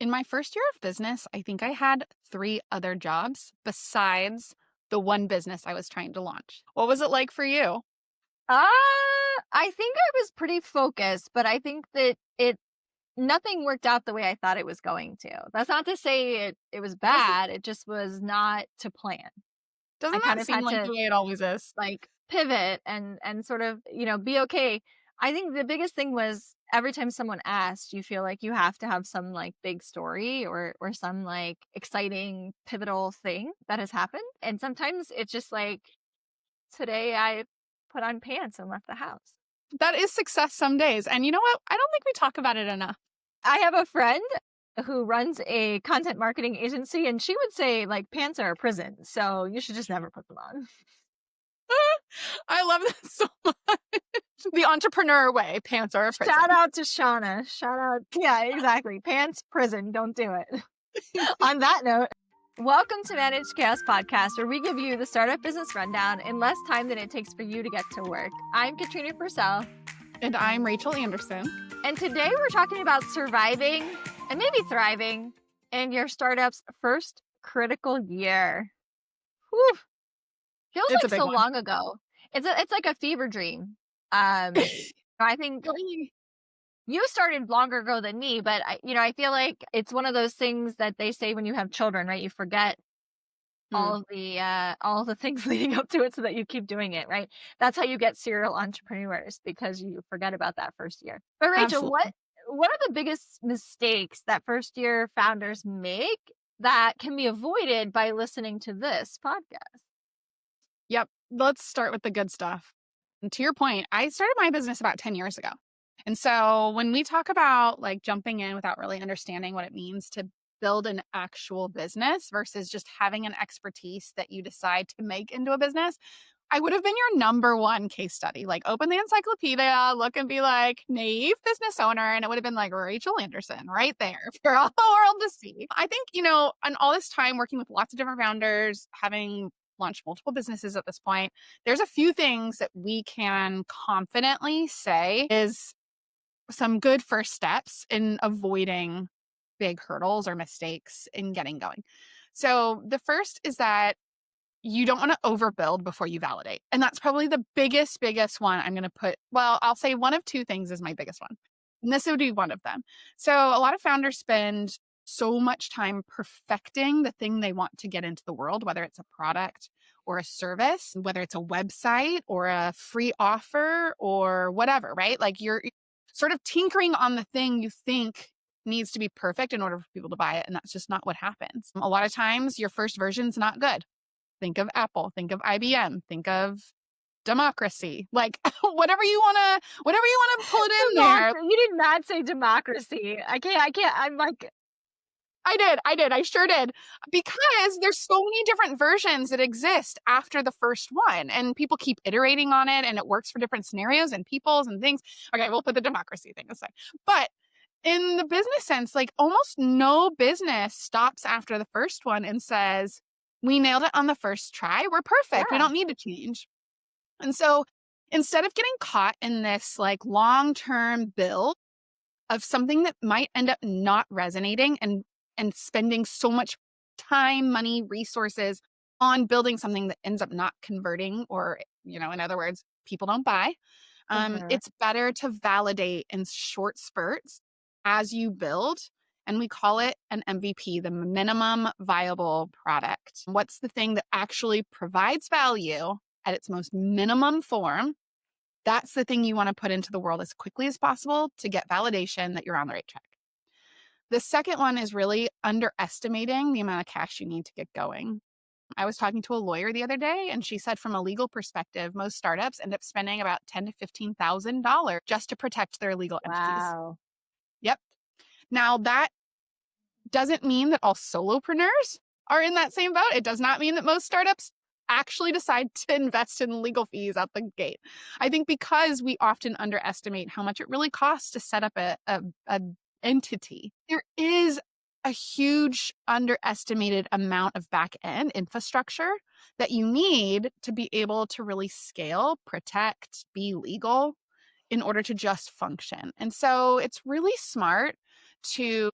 In my first year of business, I think I had 3 other jobs besides the one business I was trying to launch. What was it like for you? Uh, I think I was pretty focused, but I think that nothing worked out the way I thought it was going to. That's not to say it was Doesn't bad. It just was not to plan. I doesn't kind that of seem had like to the way it always is? like pivot and sort of, be okay. I think the biggest thing was every time someone asked, you feel like you have to have some like big story or some like exciting pivotal thing that has happened. And sometimes it's just like today I put on pants and left the house. That is success some days, and you know what? I don't think we talk about it enough. I have a friend who runs a content marketing agency, and she would say, like, pants are a prison, so you should just never put them on. I love that so much. The entrepreneur way, pants are a prison. Shout out to Shauna. Shout out. Yeah, exactly. Pants, prison. Don't do it. On that note, welcome to Managed Chaos Podcast, where we give you the startup business rundown in less time than it takes for you to get to work. I'm Katrina Purcell. And I'm Rachel Anderson. And today we're talking about surviving and maybe thriving in your startup's first critical year. Whew. Feels It's a like big so one. long ago. It's like a fever dream. I think you started longer ago than me, but I feel like it's one of those things that they say when you have children, right? You forget Hmm, all the things leading up to it so that you keep doing it, right? That's how you get serial entrepreneurs, because you forget about that first year. But Rachel, absolutely. what are the biggest mistakes that first year founders make that can be avoided by listening to this podcast? Yep. Let's start with the good stuff. And to your point, I started my business about 10 years ago. And so when we talk about like jumping in without really understanding what it means to build an actual business versus just having an expertise that you decide to make into a business, I would have been your number one case study. Like open the encyclopedia, look and be like naive business owner. And it would have been like Rachel Anderson right there for all the world to see. I think, in all this time working with lots of different founders, having launched multiple businesses at this point, there's a few things that we can confidently say is some good first steps in avoiding big hurdles or mistakes in getting going. So the first is that you don't want to overbuild before you validate. And that's probably the biggest one I'm going to put. Well, I'll say one of two things is my biggest one. And this would be one of them. So a lot of founders spend so much time perfecting the thing they want to get into the world, whether it's a product or a service, whether it's a website or a free offer or whatever, right? Like you're sort of tinkering on the thing you think needs to be perfect in order for people to buy it. And that's just not what happens. A lot of times your first version's not good. Think of Apple, think of IBM, think of democracy, like whatever you want to put in there. You did not say democracy. I can't. I'm like, I sure did. Because there's so many different versions that exist after the first one and people keep iterating on it and it works for different scenarios and peoples and things. Okay, we'll put the democracy thing aside. But in the business sense, like almost no business stops after the first one and says, we nailed it on the first try. We're perfect. We yeah, don't need to change. And so instead of getting caught in this like long-term build of something that might end up not resonating and spending so much time, money, resources on building something that ends up not converting or, in other words, people don't buy, uh-huh. it's better to validate in short spurts as you build. And we call it an MVP, the minimum viable product. What's the thing that actually provides value at its most minimum form? That's the thing you want to put into the world as quickly as possible to get validation that you're on the right track. The second one is really underestimating the amount of cash you need to get going. I was talking to a lawyer the other day, and she said from a legal perspective, most startups end up spending about $10,000 to $15,000 just to protect their legal entities. Wow. Yep. Now, that doesn't mean that all solopreneurs are in that same boat. It does not mean that most startups actually decide to invest in legal fees out the gate. I think because we often underestimate how much it really costs to set up a entity, there is a huge underestimated amount of back end infrastructure that you need to be able to really scale, protect, be legal in order to just function. And so it's really smart to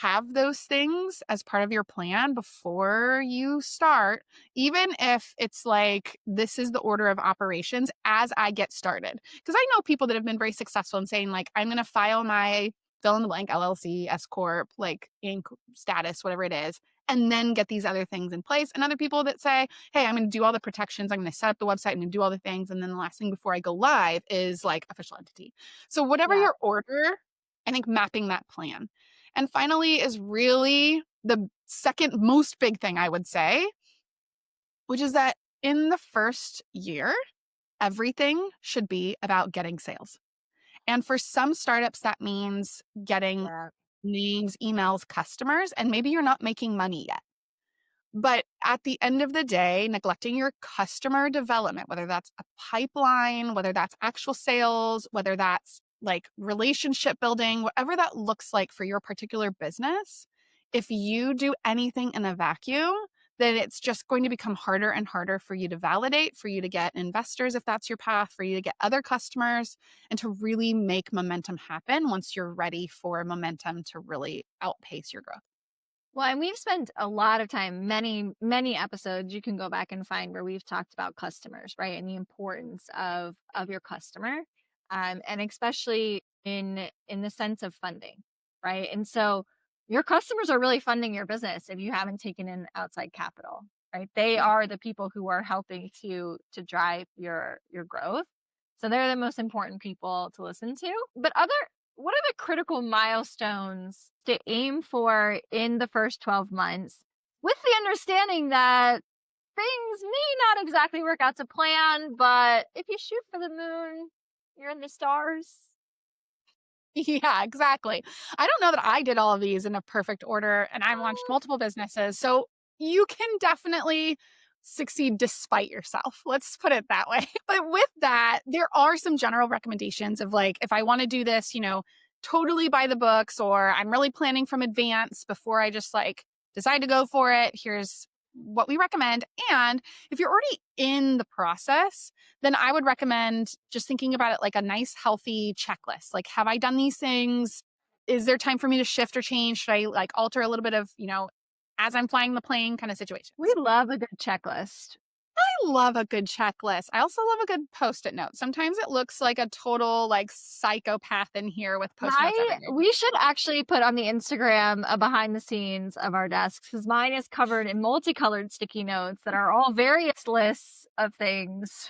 have those things as part of your plan before you start, even if it's like, this is the order of operations as I get started. Because I know people that have been very successful in saying, like, I'm going to file my fill in the blank LLC, S Corp, like Inc. status, whatever it is, and then get these other things in place. And other people that say, hey, I'm going to do all the protections. I'm going to set up the website. I'm going to do all the things. And then the last thing before I go live is like official entity. So, whatever Yeah. your order, I think mapping that plan. And finally, is really the second most big thing I would say, which is that in the first year, everything should be about getting sales. And for some startups, that means getting Yeah. names, emails, customers, and maybe you're not making money yet. But at the end of the day, neglecting your customer development, whether that's a pipeline, whether that's actual sales, whether that's like relationship building, whatever that looks like for your particular business, if you do anything in a vacuum, then it's just going to become harder and harder for you to validate, for you to get investors, if that's your path, for you to get other customers, and to really make momentum happen once you're ready for momentum to really outpace your growth. Well, and we've spent a lot of time, many episodes you can go back and find where we've talked about customers, right? And the importance of your customer. And especially in the sense of funding, right? And so your customers are really funding your business if you haven't taken in outside capital, right? They Yeah. are the people who are helping to drive your growth. So they're the most important people to listen to. But what are the critical milestones to aim for in the first 12 months with the understanding that things may not exactly work out to plan, but if you shoot for the moon, you're in the stars? Yeah, exactly. I don't know that I did all of these in a perfect order, and I've launched Oh, multiple businesses. So you can definitely succeed despite yourself. Let's put it that way. But with that, there are some general recommendations of like, if I want to do this, totally by the books, or I'm really planning from advance before I just like decide to go for it. Here's what we recommend. And if you're already in the process, then I would recommend just thinking about it like a nice, healthy checklist. Like, have I done these things? Is there time for me to shift or change? Should I like alter a little bit of, as I'm flying the plane kind of we situations? love a good checklist. I love a good checklist. I also love a good post-it note. Sometimes it looks like a total like psychopath in here with post-it notes everywhere. We should actually put on the Instagram a behind the scenes of our desks because mine is covered in multicolored sticky notes that are all various lists of things.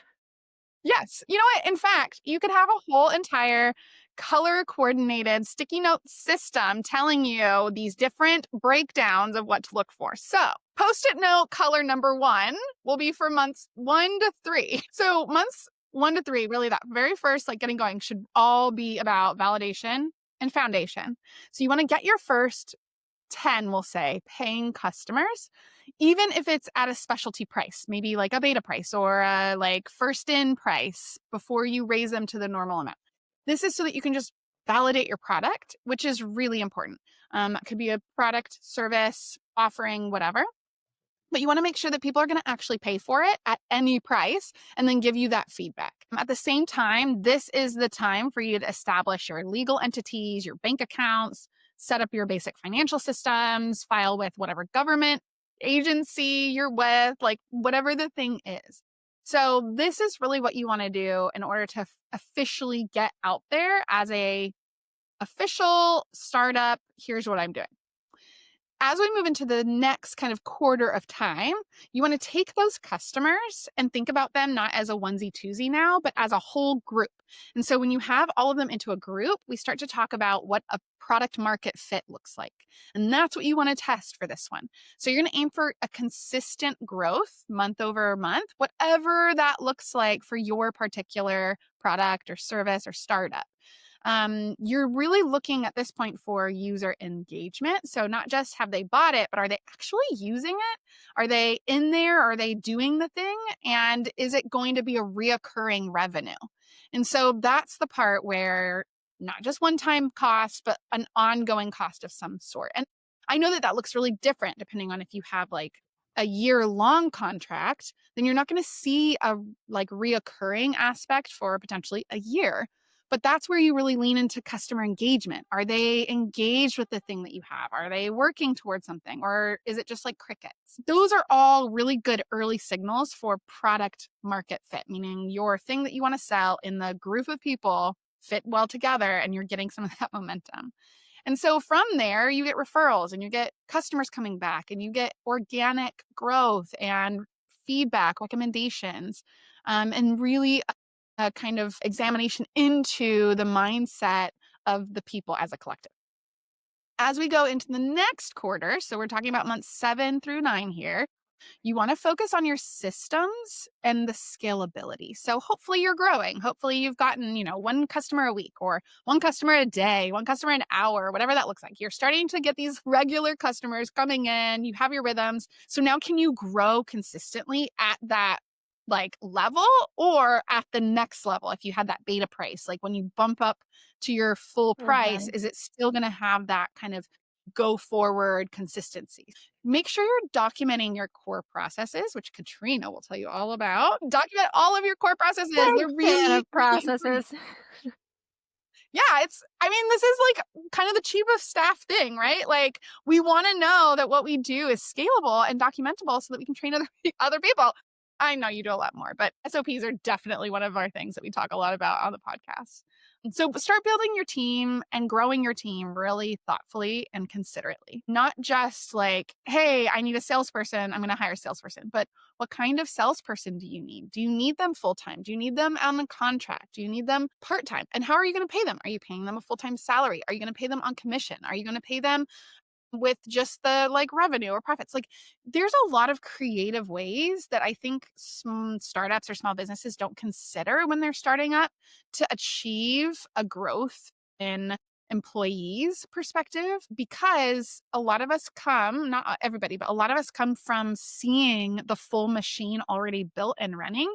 Yes. You know what? In fact, you could have a whole entire color coordinated sticky note system telling you these different breakdowns of what to look for. So, post it note color number one will be for months 1 to 3. So, months 1 to 3, really that very first, like getting going, should all be about validation and foundation. So, you want to get your first 10, we'll say, paying customers, even if it's at a specialty price, maybe like a beta price or a like first in price before you raise them to the normal amount. This is so that you can just validate your product, which is really important. It could be a product, service, offering, whatever. But you want to make sure that people are going to actually pay for it at any price and then give you that feedback. At the same time, this is the time for you to establish your legal entities, your bank accounts, set up your basic financial systems, file with whatever government agency you're with, like whatever the thing is. So this is really what you want to do in order to officially get out there as a official startup. Here's what I'm doing. As we move into the next kind of quarter of time, you want to take those customers and think about them not as a onesie twosie now, but as a whole group. And so when you have all of them into a group, we start to talk about what a product market fit looks like. And that's what you want to test for this one. So you're going to aim for a consistent growth month over month, whatever that looks like for your particular product or service or startup. You're really looking at this point for user engagement. So not just have they bought it, but are they actually using it? Are they in there? Are they doing the thing? And is it going to be a reoccurring revenue? And so that's the part where not just one-time cost, but an ongoing cost of some sort. And I know that that looks really different depending on if you have like a year-long contract, then you're not going to see a like reoccurring aspect for potentially a year. But that's where you really lean into customer engagement. Are they engaged with the thing that you have? Are they working towards something? Or is it just like crickets? Those are all really good early signals for product market fit, meaning your thing that you want to sell in the group of people fit well together and you're getting some of that momentum. And so from there, you get referrals and you get customers coming back and you get organic growth and feedback, recommendations, and really a kind of examination into the mindset of the people as a collective. As we go into the next quarter, so we're talking about months 7 through 9 here, you want to focus on your systems and the scalability. So hopefully you're growing. Hopefully you've gotten, one customer a week or one customer a day, one customer an hour, whatever that looks like. You're starting to get these regular customers coming in, you have your rhythms. So now can you grow consistently at that level or at the next level? If you had that beta price, like when you bump up to your full price, Mhm. is it still going to have that kind of go forward consistency? Make sure you're documenting your core processes, which Katrina will tell you all about. Document all of your core processes. Big They're fan really, of really important. processes. Yeah, this is kind of the chief of staff thing, right? Like, we want to know that what we do is scalable and documentable so that we can train other people. I know you do a lot more, but SOPs are definitely one of our things that we talk a lot about on the podcast. And so start building your team and growing your team really thoughtfully and considerately. Not just like, hey, I need a salesperson, I'm going to hire a salesperson, but what kind of salesperson do you need? Do you need them full time? Do you need them on a contract? Do you need them part time? And how are you going to pay them? Are you paying them a full time salary? Are you going to pay them on commission? Are you going to pay them with just the revenue or profits? There's a lot of creative ways that I think some startups or small businesses don't consider when they're starting up to achieve a growth in employees perspective, because a lot of us come, not everybody, but a lot of us come from seeing the full machine already built and running,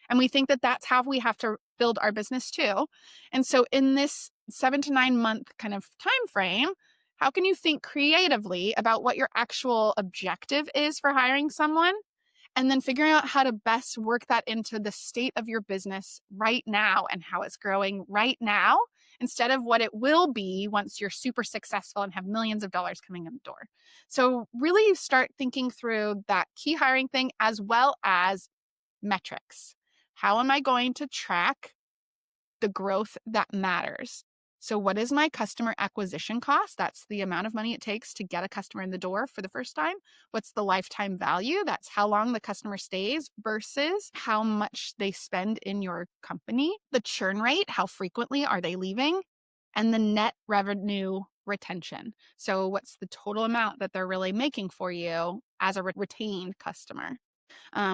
and we think that that's how we have to build our business too. And so in this 7 to 9 month kind of time frame, how can you think creatively about what your actual objective is for hiring someone? And then figuring out how to best work that into the state of your business right now and how it's growing right now, instead of what it will be once you're super successful and have millions of dollars coming in the door. So really start thinking through that key hiring thing as well as metrics. How am I going to track the growth that matters? So, what is my customer acquisition cost? That's the amount of money it takes to get a customer in the door for the first time. What's the lifetime value? That's how long the customer stays versus how much they spend in your company. The churn rate, how frequently are they leaving? And the net revenue retention. So, what's the total amount that they're really making for you as a retained customer?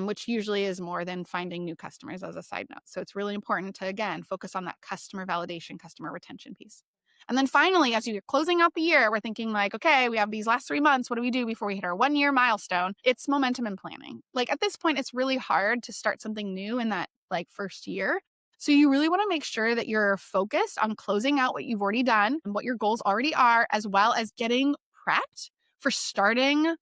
Which usually is more than finding new customers, as a side note. So it's really important to, again, focus on that customer validation, customer retention piece. And then finally, as you're closing out the year, we're thinking okay, we have these last 3 months. What do we do before we hit our 1 year milestone? It's momentum and planning. At this point, it's really hard to start something new in that first year. So you really want to make sure that you're focused on closing out what you've already done and what your goals already are, as well as getting prepped for starting.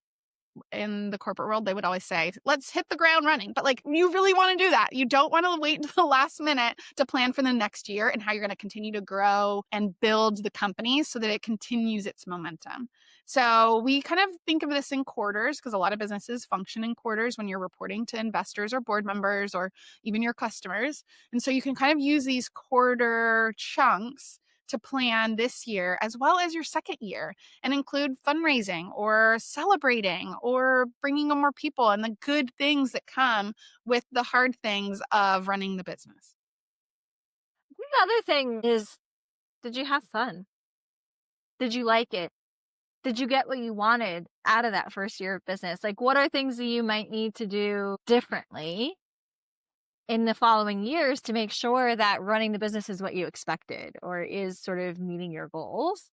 In the corporate world, they would always say, let's hit the ground running. But you really want to do that. You don't want to wait until the last minute to plan for the next year and how you're going to continue to grow and build the company so that it continues its momentum. So we kind of think of this in quarters, because a lot of businesses function in quarters when you're reporting to investors or board members or even your customers. And so you can kind of use these quarter chunks to plan this year as well as your second year, and include fundraising or celebrating or bringing on more people and the good things that come with the hard things of running the business. The other thing is, did you have fun? Did you like it? Did you get what you wanted out of that first year of business? What are things that you might need to do differently in the following years to make sure that running the business is what you expected or is sort of meeting your goals?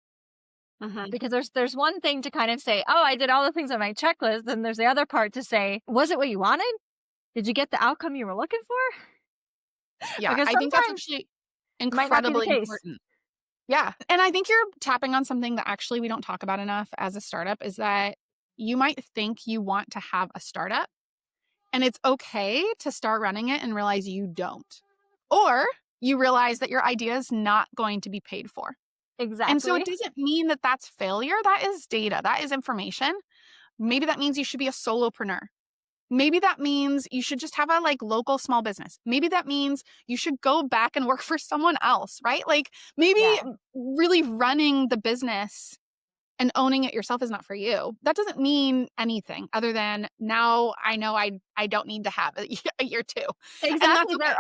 Mhm. Because there's one thing to kind of say, "Oh, I did all the things on my checklist." Then there's the other part to say, "Was it what you wanted? Did you get the outcome you were looking for?" Yeah, Because I think that's sometimes actually it might not be the incredibly case. important. Yeah. And I think you're tapping on something that actually we don't talk about enough as a startup, is that you might think you want to have a startup, and it's okay to start running it and realize you don't. Or you realize that your idea is not going to be paid for. And so it Exactly. doesn't mean that that's failure. That is data. That is information. Maybe that means you should be a solopreneur. Maybe that means you should just have a like local small business. Maybe that means you should go back and work for someone else, right? Like maybe Yeah. really running the business and owning it yourself is not for you. That doesn't mean anything other than now I know I don't need to have a year two. And that's Exactly. okay.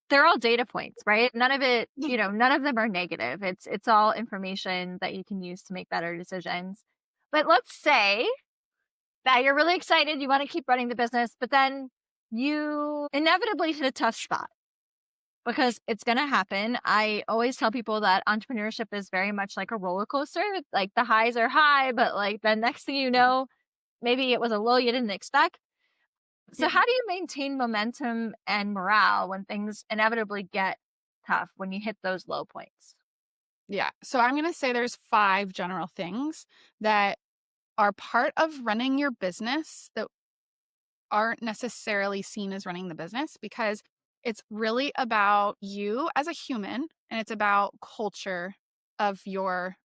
They're all data points, right? None of it, none of them are negative. It's all information that you can use to make better decisions. But let's say that you're really excited, you want to keep running the business, but then you inevitably hit a tough spot because it's going to happen. I always tell people that entrepreneurship is very much like a roller coaster. Like the highs are high, but like the next thing you Yeah. know, maybe it was a low you didn't expect. So, Yeah. how do you maintain momentum and morale when things inevitably get tough, when you hit those low points? Yeah. So I'm going to say there's 5 general things that are part of running your business that aren't necessarily seen as running the business because it's really about you as a human and it's about culture of your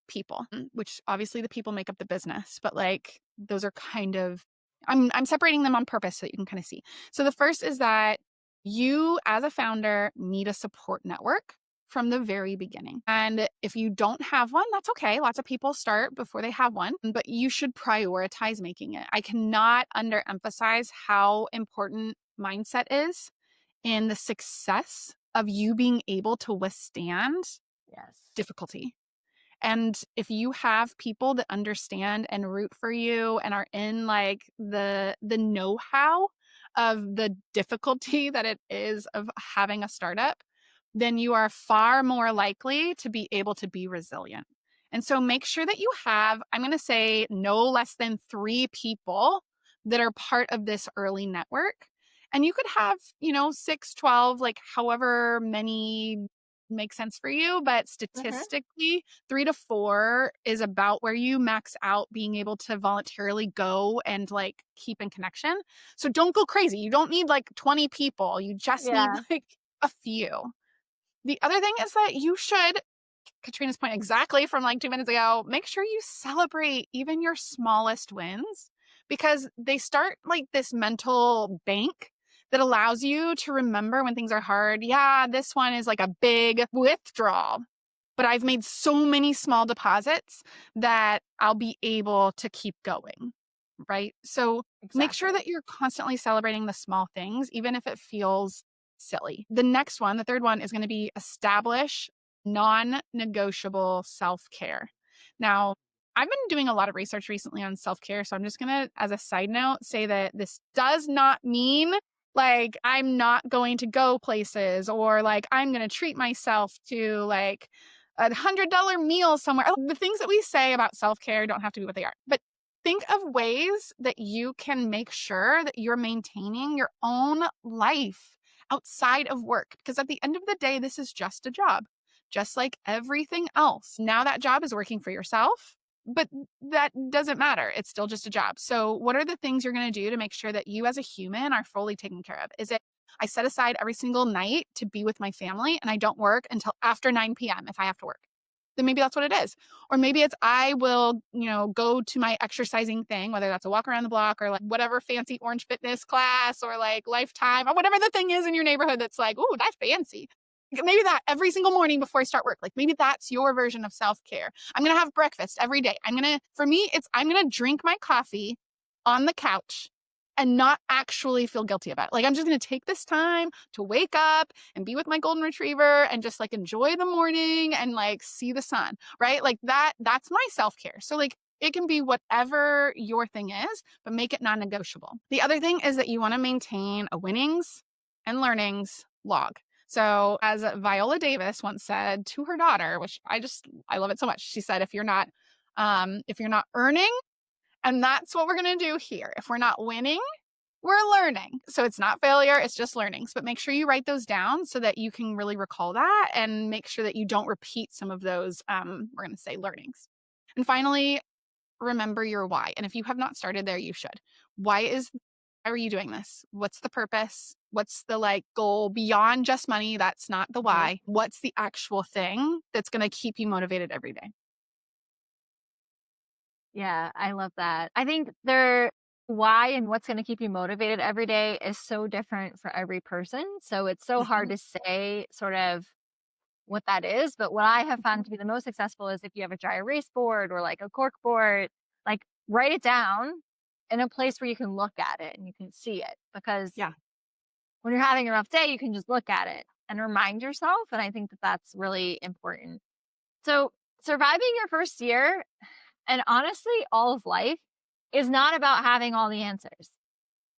people, which obviously the people make up the business, but like those are kind of I'm separating them on purpose so that you can kind of see. So the first is that you as a founder need a support network from the very beginning. And if you don't have one, that's okay. Lots of people start before they have one, but you should prioritize making it. I cannot underemphasize how important mindset is in the success of you being able to withstand Yes. difficulty. And if you have people that understand and root for you and are in like the know-how of the difficulty that it is of having a startup, then you are far more likely to be able to be resilient. And so make sure that you have, I'm going to say no less than 3 people that are part of this early network. And you could have, 6, 12, like however many make sense for you, but Hmm. statistically 3 to 4 is about where you max out being able to voluntarily go and like keep in connection. So don't go crazy. You don't need like 20 people. You just need Yeah. like a few. The other thing is that you should, Katrina's point exactly from like 2 minutes ago, make sure you celebrate even your smallest wins because they start like this mental bank that allows you to remember when things are hard. Yeah, this one is like a big withdrawal, but I've made so many small deposits that I'll be able to keep going. Right. So make sure Exactly. that you're constantly celebrating the small things, even if it feels silly. The next one, the third one, is going to be establish non negotiable self care. Now, I've been doing a lot of research recently on self care. So I'm just going to, as a side note, say that this does not mean like I'm not going to go places or like I'm going to treat myself to like $100 meal somewhere. The things that we say about self care don't have to be what they are. But think of ways that you can make sure that you're maintaining your own life outside of work. Because at the end of the day, this is just a job, just like everything else. Now that job is working for yourself, but that doesn't matter. It's still just a job. So, what are the things you're going to do to make sure that you as a human are fully taken care of? Is it I set aside every single night to be with my family and I don't work until after 9 p.m. if I have to work? Then maybe that's what it is. Or maybe it's I will, go to my exercising thing, whether that's a walk around the block or like whatever fancy orange fitness class or like lifetime or whatever the thing is in your neighborhood that's like, oh, that's fancy. Maybe that every single morning before I start work. Like maybe that's your version of self-care. I'm going to have breakfast every day. For me, I'm going to drink my coffee on the couch and not actually feel guilty about it. Like I'm just going to take this time to wake up and be with my golden retriever and just like enjoy the morning and like see the sun, right? Like that's my self-care. So like it can be whatever your thing is, but make it non-negotiable. The other thing is that you want to maintain a winnings and learnings log. So as Viola Davis once said to her daughter, which I love it so much. She said, if you're not earning, and that's what we're going to do here. If we're not winning, we're learning. So it's not failure, it's just learnings. But make sure you write those down so that you can really recall that and make sure that you don't repeat some of those, we're going to say learnings. And finally, remember your why. And if you have not started there, you should. Why is Why are you doing this? What's the purpose? What's the like goal beyond just money? That's not the Right. why. What's the actual thing that's going to keep you motivated every day? Yeah, I love that. I think their why and what's going to keep you motivated every day is so different for every person. So it's so hard Mhm. to say sort of what that is. But what I have found to be the most successful is if you have a dry erase board or like a cork board, like write it down in a place where you can look at it and you can see it. Because Yeah. when you're having a rough day, you can just look at it and remind yourself. And I think that that's really important. So surviving your first year and honestly, all of life is not about having all the answers,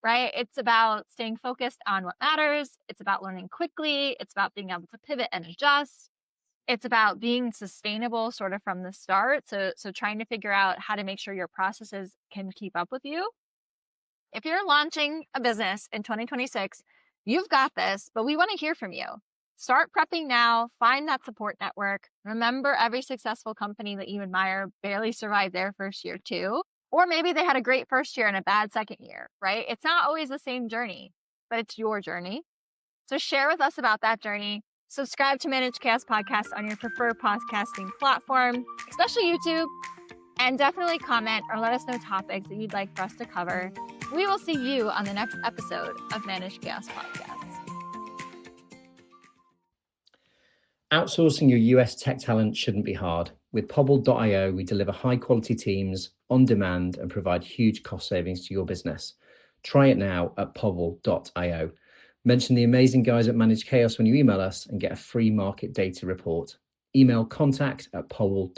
right? It's about staying focused on what matters. It's about learning quickly. It's about being able to pivot and adjust. It's about being sustainable sort of from the start. So trying to figure out how to make sure your processes can keep up with you. If you're launching a business in 2026, you've got this, but we want to hear from you. Start prepping now, find that support network. Remember, every successful company that you admire barely survived their first year, too. Or maybe they had a great first year and a bad second year, right? It's not always the same journey, but it's your journey. So share with us about that journey. Subscribe to Manage Chaos Podcast on your preferred podcasting platform, especially YouTube, and definitely comment or let us know topics that you'd like for us to cover. We will see you on the next episode of Manage Chaos Podcast. Outsourcing your US tech talent shouldn't be hard. With Pobble.io, we deliver high quality teams on demand and provide huge cost savings to your business. Try it now at Pobble.io. Mention the amazing guys at Manage Chaos when you email us and get a free market data report. Email contact@pobble.io.